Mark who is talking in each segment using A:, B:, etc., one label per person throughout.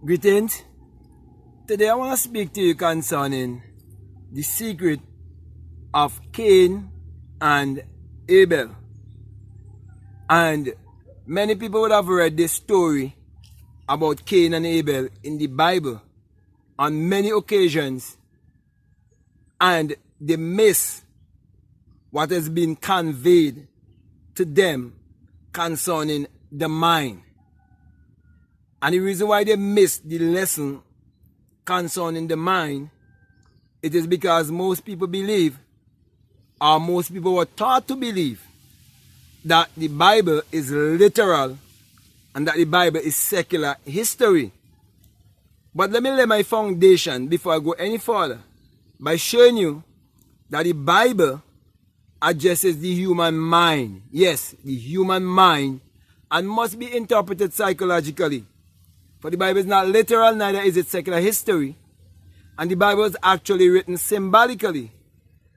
A: Greetings. Today I want to speak to you concerning the secret of Cain and Abel. And many people would have read this story about Cain and Abel in the Bible on many occasions, and they miss what has been conveyed to them concerning the mind. And the reason why they miss the lesson concerning the mind, it is because most people believe, or most people were taught to believe, that the Bible is literal and that the Bible is secular history. But let me lay my foundation before I go any further by showing you that the Bible addresses the human mind. Yes, the human mind, and must be interpreted psychologically. For the Bible is not literal, neither is it secular history. And the Bible is actually written symbolically.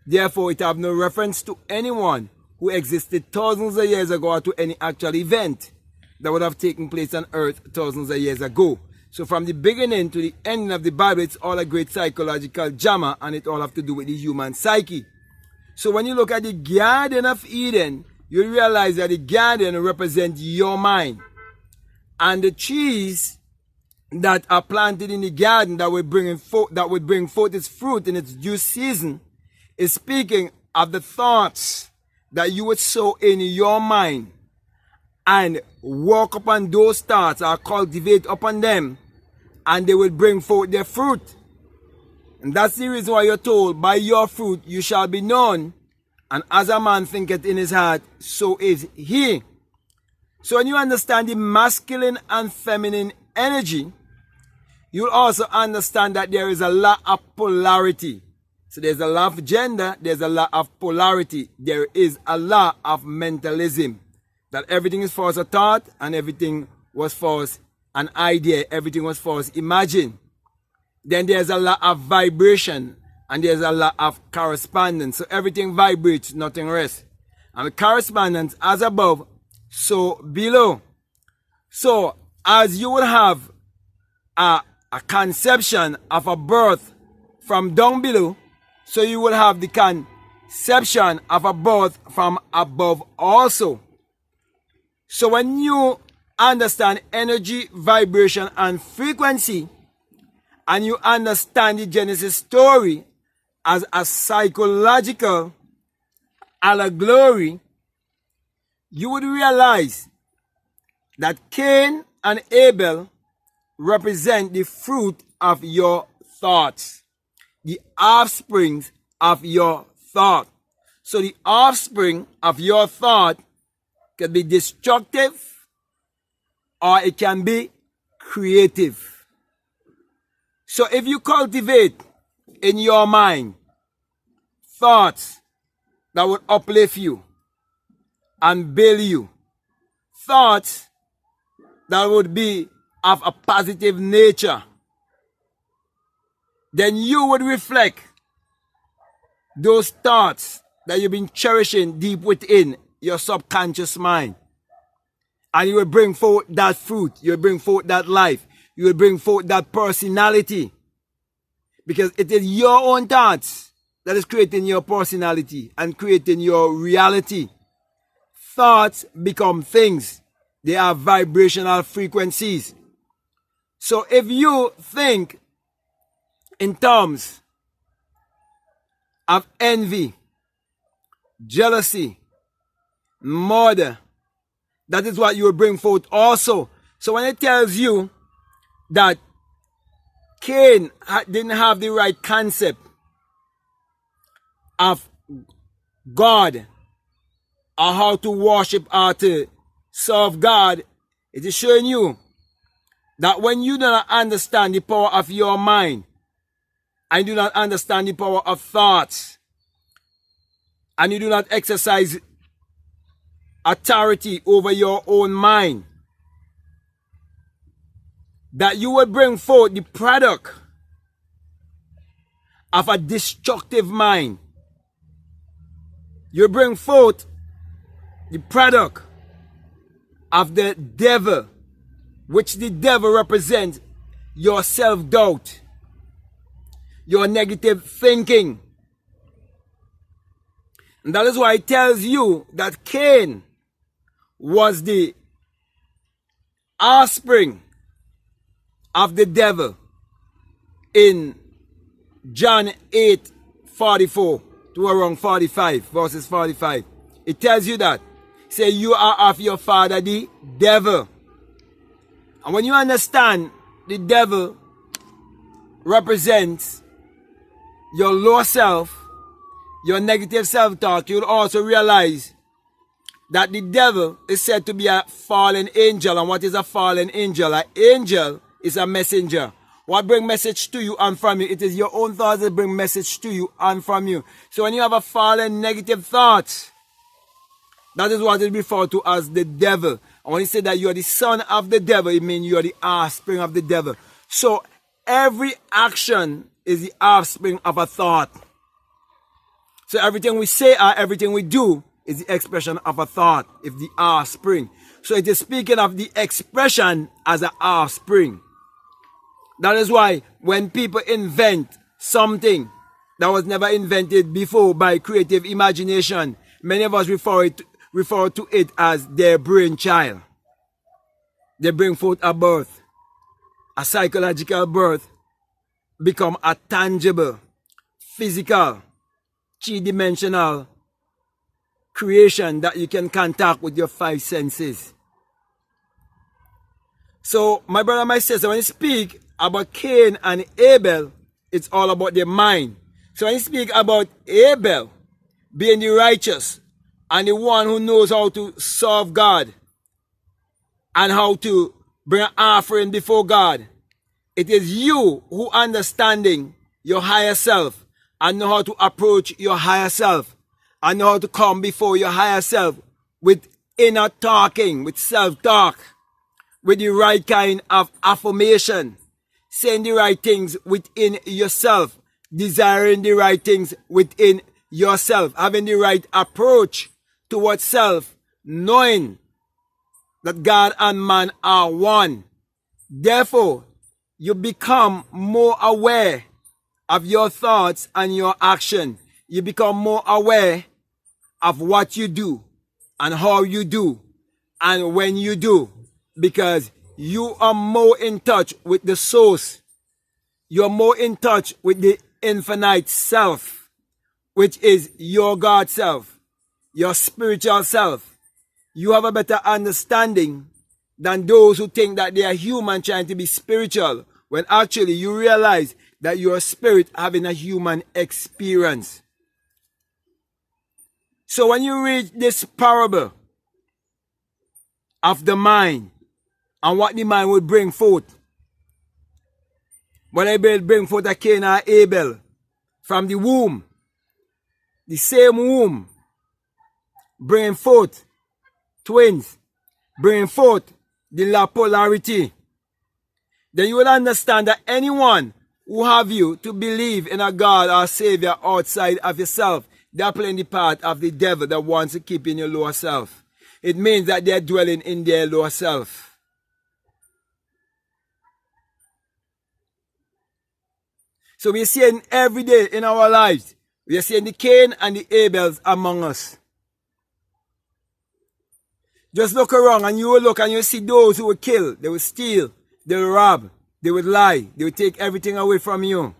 A: Therefore, it have no reference to anyone who existed thousands of years ago or to any actual event that would have taken place on earth thousands of years ago. So from the beginning to the ending of the Bible, it's all a great psychological drama, and it all have to do with the human psyche. So when you look at the Garden of Eden, you realize that the garden represents your mind. And the trees that are planted in the garden that will bring forth its fruit in its due season is speaking of the thoughts that you would sow in your mind and walk upon those thoughts or cultivate upon them, and they will bring forth their fruit. And that's the reason why you're told, by your fruit you shall be known, and as a man thinketh in his heart, so is he. So when you understand the masculine and feminine energy, you'll also understand that there is a lot of polarity. So there's a lot of gender, there's a lot of polarity, there is a lot of mentalism. That everything is false a thought, and everything was false an idea, everything was false imagine. Then there's a lot of vibration, and there's a lot of correspondence. So everything vibrates, nothing rests. And the correspondence as above, so below. So as you would have a conception of a birth from down below, so you will have the conception of a birth from above also. So when you understand energy, vibration, and frequency, and you understand the Genesis story as a psychological allegory, you would realize that Cain and Abel represent the fruit of your thoughts, the offspring of your thought. So the offspring of your thought can be destructive, or it can be creative. So if you cultivate in your mind thoughts that would uplift you and build you, thoughts that would be of a positive nature, then you would reflect those thoughts that you've been cherishing deep within your subconscious mind. And you will bring forth that fruit, you will bring forth that life, you will bring forth that personality. Because it is your own thoughts that is creating your personality and creating your reality. Thoughts become things. They are vibrational frequencies. So if you think in terms of envy, jealousy, murder, that is what you will bring forth also. So when it tells you that Cain didn't have the right concept of God, or how to worship or to serve God, it is showing you that when you do not understand the power of your mind, and you do not understand the power of thoughts, and you do not exercise authority over your own mind, that you will bring forth the product of a destructive mind. You bring forth the product of the devil, which the devil represents your self-doubt, your negative thinking. And that is why it tells you that Cain was the offspring of the devil in John 8:44 to around 45, verses 45. It tells you that. Say, you are of your father the devil. And when you understand the devil represents your low self, your negative self-talk, you'll also realize that the devil is said to be a fallen angel. And what is a fallen angel? An angel is a messenger. What brings message to you and from you? It is your own thoughts that bring message to you and from you. So when you have a fallen negative thought, that is what is referred to as the devil. And when you say that you are the son of the devil, it means you are the offspring of the devil. So every action is the offspring of a thought. So everything we say or everything we do is the expression of a thought, if the offspring. So it is speaking of the expression as an offspring. That is why when people invent something that was never invented before by creative imagination, many of us refer to it as their brainchild. They bring forth a birth, a psychological birth, become a tangible, physical, three-dimensional creation that you can contact with your five senses. So, my brother and my sister, when you speak about Cain and Abel, it's all about their mind. So when you speak about Abel being the righteous and the one who knows how to serve God and how to bring an offering before God, it is you who understanding your higher self and know how to approach your higher self and know how to come before your higher self with inner talking, with self-talk, with the right kind of affirmation, saying the right things within yourself, desiring the right things within yourself, having the right approach towards self, knowing that God and man are one. Therefore, you become more aware of your thoughts and your action. You become more aware of what you do and how you do and when you do, because you are more in touch with the source. You're more in touch with the infinite self, which is your God self, your spiritual self. You have a better understanding than those who think that they are human trying to be spiritual, when actually you realize that you are spirit having a human experience. So when you read this parable of the mind and what the mind will bring forth, when it will bring forth a Cain and Abel from the womb, the same womb, bringing forth twins, bringing forth the la polarity, then you will understand that anyone who have you to believe in a God or Savior outside of yourself, they are playing the part of the devil that wants to keep in your lower self. It means that they are dwelling in their lower self. So we are seeing every day in our lives, we are seeing the Cain and the Abels among us. Just look around and you will look and you will see those who will kill, they will steal, they will rob, they will lie, they will take everything away from you.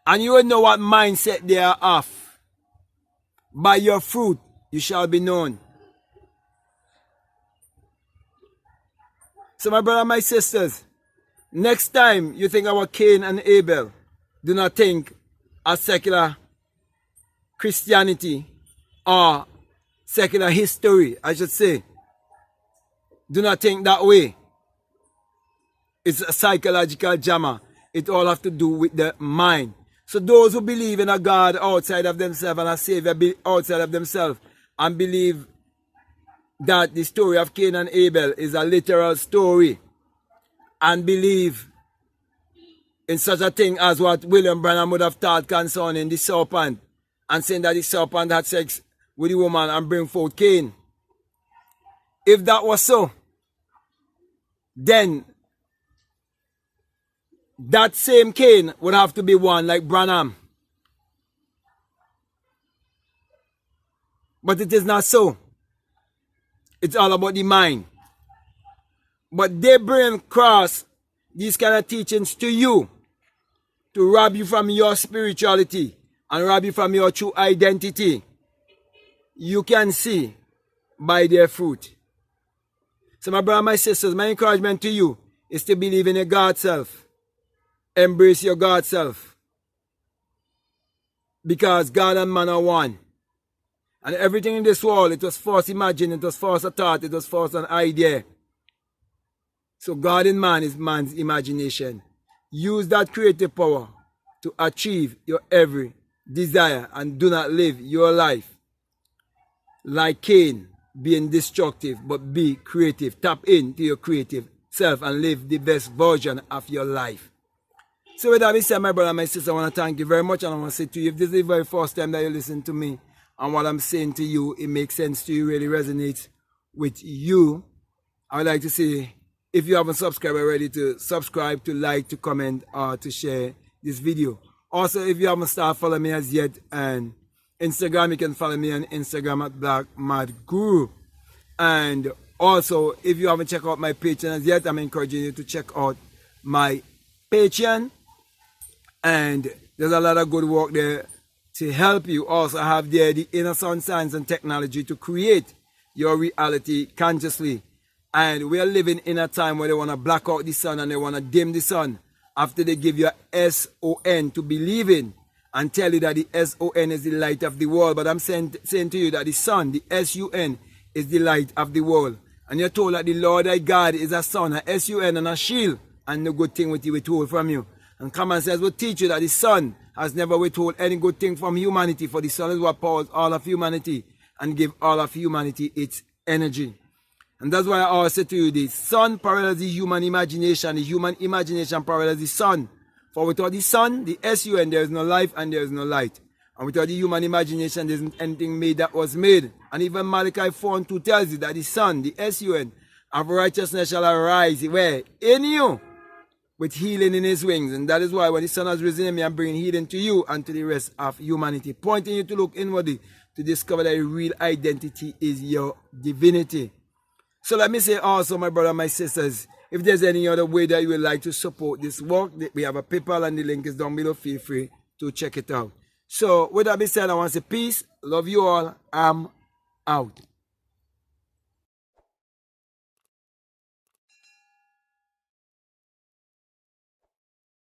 A: And you will know what mindset they are of. By your fruit you shall be known. So my brother and my sisters, next time you think about Cain and Abel, do not think of secular Christianity or secular history, I should say. Do not think that way. It's a psychological drama. It all has to do with the mind. So those who believe in a God outside of themselves and a Savior outside of themselves and believe that the story of Cain and Abel is a literal story and believe in such a thing as what William Branham would have taught concerning the serpent and saying that the serpent had sex with the woman and bring forth Cain. If that was so, then that same Cain would have to be one like Branham. But it is not so. It's all about the mind. But they bring across these kind of teachings to you to rob you from your spirituality and rob you from your true identity. You can see by their fruit. So my brothers and my sisters, my encouragement to you is to believe in your God self. Embrace your God self. Because God and man are one. And everything in this world, it was false imagined, it was false thought, it was false an idea. So God in man is man's imagination. Use that creative power to achieve your every desire and do not live your life like Cain, being destructive, but be creative. Tap into your creative self and live the best version of your life. So with that being said, my brother and my sister, I want to thank you very much, and I want to say to you, if this is the very first time that you listen to me and what I'm saying to you, it makes sense to you, really resonates with you, I would like to say, if you haven't subscribed already, to subscribe, to like, to comment, or to share this video. Also, if you haven't started following me as yet on Instagram, you can follow me on Instagram at BlackMadGuru. And also, if you haven't checked out my Patreon as yet, I'm encouraging you to check out my Patreon. And there's a lot of good work there to help you. Also have there the inner sound science and technology to create your reality consciously. And we are living in a time where they want to black out the sun and they want to dim the sun after they give you a SON to believe in and tell you that the SON is the light of the world. But I'm saying to you that the sun, the SUN, is the light of the world. And you're told that the Lord thy God is a sun, a SUN, and a shield, and no good thing will he withhold from you. And common sense will teach you that the sun has never withhold any good thing from humanity, for the sun is what powers all of humanity and give all of humanity its energy. And that's why I always say to you, the sun parallels the human imagination. The human imagination parallels the sun. For without the sun, the SUN, there is no life and there is no light. And without the human imagination, there isn't anything made that was made. And even Malachi 4:2 tells you that the sun, the SUN, of righteousness shall arise, where? In you, with healing in his wings. And that is why when the sun has risen in me, I'm bringing healing to you and to the rest of humanity, pointing you to look inwardly to discover that your real identity is your divinity. So let me say also, my brother and my sisters, if there's any other way that you would like to support this work, we have a PayPal and the link is down below. Feel free to check it out. So with that being said, I want to say peace, love you all, I'm out.